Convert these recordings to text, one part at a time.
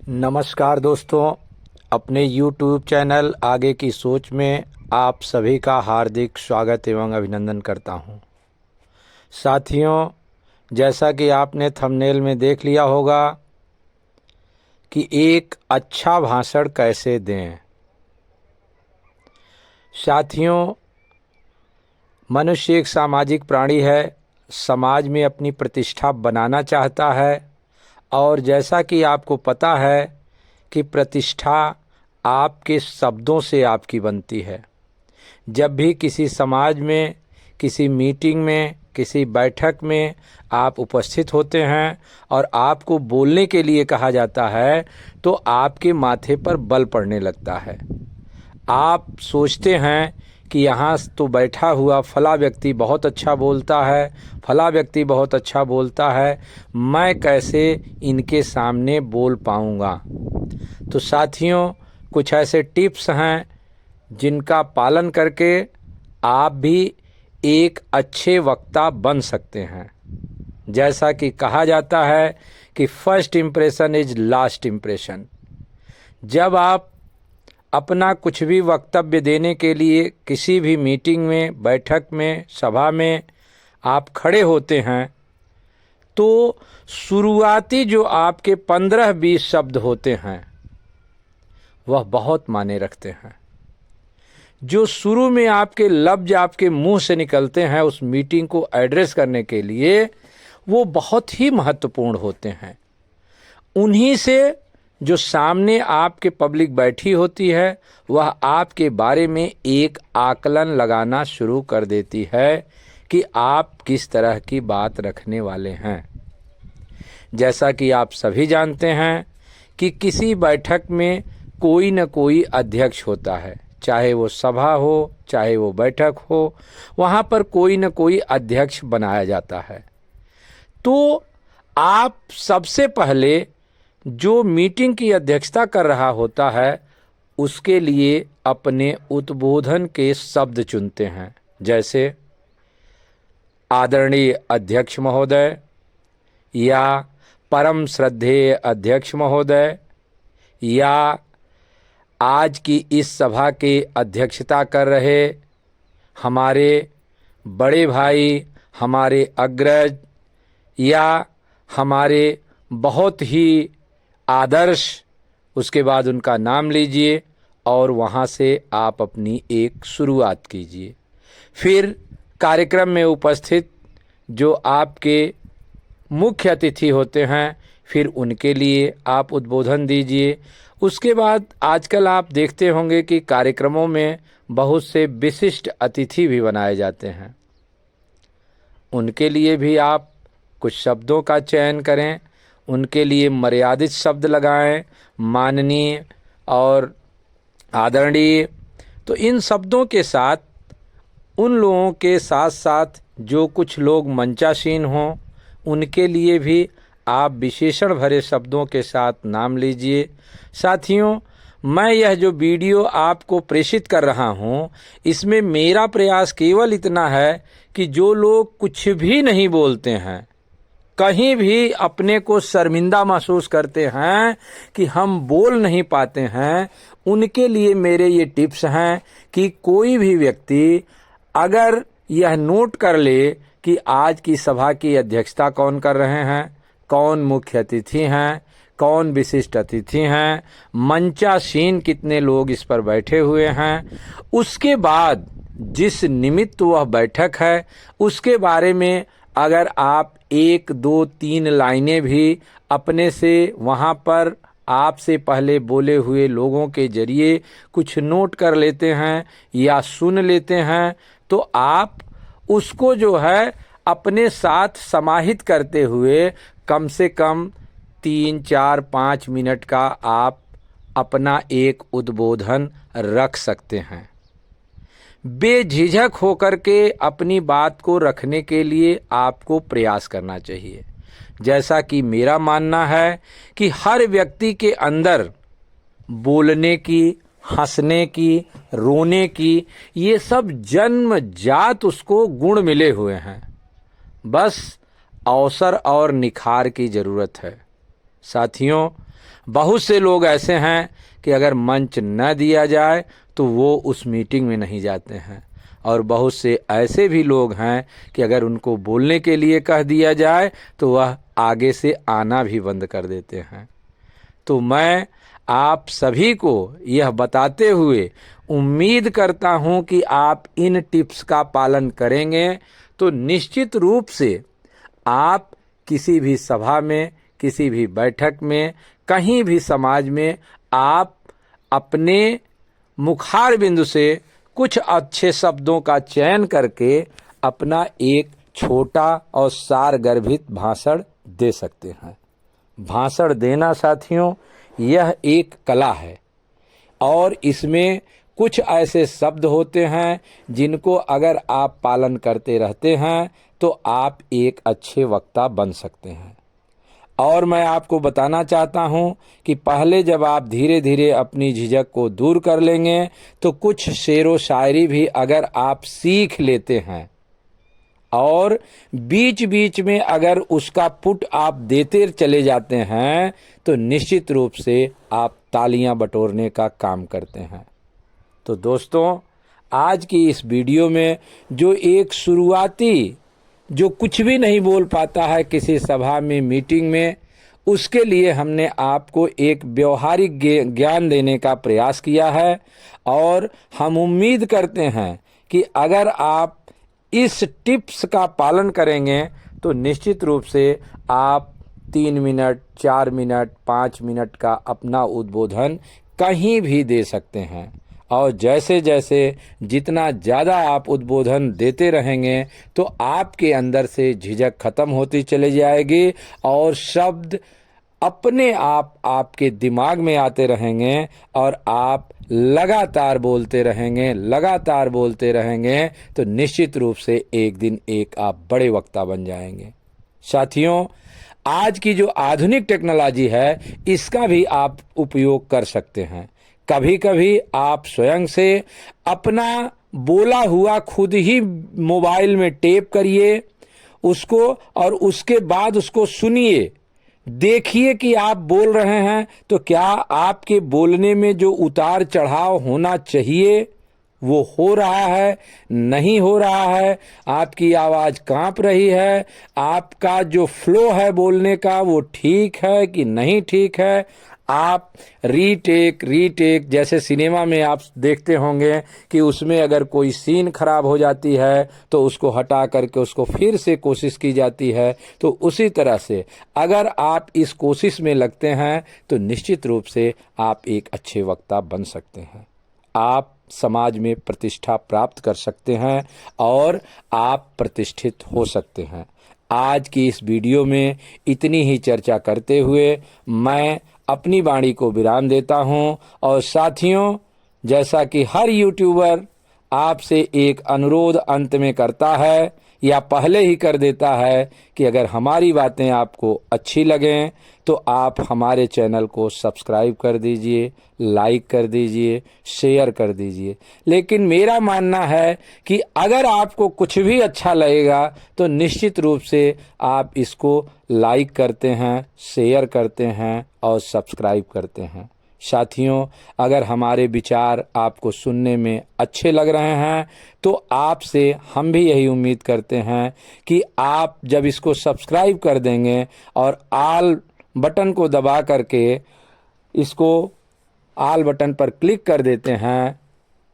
नमस्कार दोस्तों, अपने YouTube चैनल आगे की सोच में आप सभी का हार्दिक स्वागत एवं अभिनंदन करता हूं। साथियों, जैसा कि आपने थंबनेल में देख लिया होगा कि एक अच्छा भाषण कैसे दें। साथियों, मनुष्य एक सामाजिक प्राणी है, समाज में अपनी प्रतिष्ठा बनाना चाहता है और जैसा कि आपको पता है कि प्रतिष्ठा आपके शब्दों से आपकी बनती है। जब भी किसी समाज में, किसी मीटिंग में, किसी बैठक में आप उपस्थित होते हैं और आपको बोलने के लिए कहा जाता है तो आपके माथे पर बल पड़ने लगता है। आप सोचते हैं कि यहाँ तो बैठा हुआ फला व्यक्ति बहुत अच्छा बोलता है, फला व्यक्ति बहुत अच्छा बोलता है, मैं कैसे इनके सामने बोल पाऊँगा। तो साथियों, कुछ ऐसे टिप्स हैं जिनका पालन करके आप भी एक अच्छे वक्ता बन सकते हैं। जैसा कि कहा जाता है कि first impression is last impression. जब आप अपना कुछ भी वक्तव्य देने के लिए किसी भी मीटिंग में, बैठक में, सभा में आप खड़े होते हैं तो शुरुआती जो आपके 15-20 शब्द होते हैं वह बहुत मायने रखते हैं। जो शुरू में आपके लफ्ज आपके मुंह से निकलते हैं उस मीटिंग को एड्रेस करने के लिए, वो बहुत ही महत्वपूर्ण होते हैं। उन्हीं से जो सामने आपके पब्लिक बैठी होती है वह आपके बारे में एक आकलन लगाना शुरू कर देती है कि आप किस तरह की बात रखने वाले हैं। जैसा कि आप सभी जानते हैं कि किसी बैठक में कोई न कोई अध्यक्ष होता है, चाहे वो सभा हो, चाहे वो बैठक हो, वहाँ पर कोई न कोई अध्यक्ष बनाया जाता है। तो आप सबसे पहले जो मीटिंग की अध्यक्षता कर रहा होता है उसके लिए अपने उद्बोधन के शब्द चुनते हैं, जैसे आदरणीय अध्यक्ष महोदय, या परम श्रद्धेय अध्यक्ष महोदय, या आज की इस सभा की अध्यक्षता कर रहे हमारे बड़े भाई, हमारे अग्रज, या हमारे बहुत ही आदर्श। उसके बाद उनका नाम लीजिए और वहाँ से आप अपनी एक शुरुआत कीजिए। फिर कार्यक्रम में उपस्थित जो आपके मुख्य अतिथि होते हैं फिर उनके लिए आप उद्बोधन दीजिए। उसके बाद आजकल आप देखते होंगे कि कार्यक्रमों में बहुत से विशिष्ट अतिथि भी बनाए जाते हैं, उनके लिए भी आप कुछ शब्दों का चयन करें, उनके लिए मर्यादित शब्द लगाएं, माननीय और आदरणीय। तो इन शब्दों के साथ उन लोगों के साथ साथ जो कुछ लोग मंचासीन हों उनके लिए भी आप विशेषण भरे शब्दों के साथ नाम लीजिए। साथियों, मैं यह जो वीडियो आपको प्रेषित कर रहा हूं इसमें मेरा प्रयास केवल इतना है कि जो लोग कुछ भी नहीं बोलते हैं, कहीं भी अपने को शर्मिंदा महसूस करते हैं कि हम बोल नहीं पाते हैं, उनके लिए मेरे ये टिप्स हैं कि कोई भी व्यक्ति अगर यह नोट कर ले कि आज की सभा की अध्यक्षता कौन कर रहे हैं, कौन मुख्य अतिथि हैं, कौन विशिष्ट अतिथि हैं, मंचासीन कितने लोग इस पर बैठे हुए हैं, उसके बाद जिस निमित्त वह बैठक है उसके बारे में अगर आप 1, 2, 3 लाइनें भी अपने से वहाँ पर आपसे पहले बोले हुए लोगों के जरिए कुछ नोट कर लेते हैं या सुन लेते हैं तो आप उसको जो है अपने साथ समाहित करते हुए कम से कम 3, 4, 5 मिनट का आप अपना एक उद्बोधन रख सकते हैं। बेझिझक होकर के अपनी बात को रखने के लिए आपको प्रयास करना चाहिए। जैसा कि मेरा मानना है कि हर व्यक्ति के अंदर बोलने की, हंसने की, रोने की, ये सब जन्मजात उसको गुण मिले हुए हैं, बस अवसर और निखार की ज़रूरत है। साथियों, बहुत से लोग ऐसे हैं कि अगर मंच न दिया जाए तो वो उस मीटिंग में नहीं जाते हैं, और बहुत से ऐसे भी लोग हैं कि अगर उनको बोलने के लिए कह दिया जाए तो वह आगे से आना भी बंद कर देते हैं। तो मैं आप सभी को यह बताते हुए उम्मीद करता हूं कि आप इन टिप्स का पालन करेंगे तो निश्चित रूप से आप किसी भी सभा में, किसी भी बैठक में, कहीं भी समाज में आप अपने मुखार बिंदु से कुछ अच्छे शब्दों का चयन करके अपना एक छोटा और सारगर्भित भाषण दे सकते हैं। भाषण देना साथियों, यह एक कला है और इसमें कुछ ऐसे शब्द होते हैं जिनको अगर आप पालन करते रहते हैं तो आप एक अच्छे वक्ता बन सकते हैं। और मैं आपको बताना चाहता हूं कि पहले जब आप धीरे धीरे अपनी झिझक को दूर कर लेंगे तो कुछ शेर व शायरी भी अगर आप सीख लेते हैं और बीच बीच में अगर उसका पुट आप देते चले जाते हैं तो निश्चित रूप से आप तालियां बटोरने का काम करते हैं। तो दोस्तों, आज की इस वीडियो में जो एक शुरुआती जो कुछ भी नहीं बोल पाता है किसी सभा में, मीटिंग में, उसके लिए हमने आपको एक व्यवहारिक ज्ञान देने का प्रयास किया है और हम उम्मीद करते हैं कि अगर आप इस टिप्स का पालन करेंगे तो निश्चित रूप से आप 3 मिनट, 4 मिनट, 5 मिनट का अपना उद्बोधन कहीं भी दे सकते हैं। और जैसे जैसे जितना ज़्यादा आप उद्बोधन देते रहेंगे तो आपके अंदर से झिझक खत्म होती चली जाएगी और शब्द अपने आप आपके दिमाग में आते रहेंगे और आप लगातार बोलते रहेंगे तो निश्चित रूप से एक दिन एक आप बड़े वक्ता बन जाएंगे। साथियों, आज की जो आधुनिक टेक्नोलॉजी है इसका भी आप उपयोग कर सकते हैं। कभी कभी आप स्वयं से अपना बोला हुआ खुद ही मोबाइल में टेप करिए उसको और उसके बाद उसको सुनिए, देखिए कि आप बोल रहे हैं तो क्या आपके बोलने में जो उतार चढ़ाव होना चाहिए वो हो रहा है, नहीं हो रहा है, आपकी आवाज़ कांप रही है, आपका जो फ्लो है बोलने का वो ठीक है कि नहीं ठीक है। आप रीटेक जैसे सिनेमा में आप देखते होंगे कि उसमें अगर कोई सीन खराब हो जाती है तो उसको हटा करके उसको फिर से कोशिश की जाती है। तो उसी तरह से अगर आप इस कोशिश में लगते हैं तो निश्चित रूप से आप एक अच्छे वक्ता बन सकते हैं। आप समाज में प्रतिष्ठा प्राप्त कर सकते हैं और आप प्रतिष्ठित हो सकते हैं। आज की इस वीडियो में इतनी ही चर्चा करते हुए मैं अपनी वाणी को विराम देता हूं और साथियों, जैसा कि हर यूट्यूबर आपसे एक अनुरोध अंत में करता है या पहले ही कर देता है कि अगर हमारी बातें आपको अच्छी लगें तो आप हमारे चैनल को सब्सक्राइब कर दीजिए, लाइक कर दीजिए, शेयर कर दीजिए। लेकिन मेरा मानना है कि अगर आपको कुछ भी अच्छा लगेगा तो निश्चित रूप से आप इसको लाइक करते हैं, शेयर करते हैं और सब्सक्राइब करते हैं। साथियों, अगर हमारे विचार आपको सुनने में अच्छे लग रहे हैं तो आपसे हम भी यही उम्मीद करते हैं कि आप जब इसको सब्सक्राइब कर देंगे और आल बटन को दबा करके इसको आल बटन पर क्लिक कर देते हैं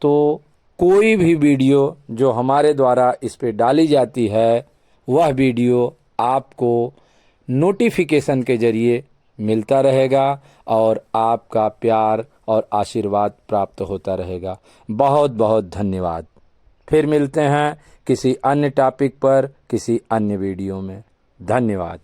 तो कोई भी वीडियो जो हमारे द्वारा इस पे डाली जाती है वह वीडियो आपको नोटिफिकेशन के जरिए मिलता रहेगा और आपका प्यार और आशीर्वाद प्राप्त होता रहेगा। बहुत बहुत धन्यवाद। फिर मिलते हैं किसी अन्य टॉपिक पर, किसी अन्य वीडियो में। धन्यवाद।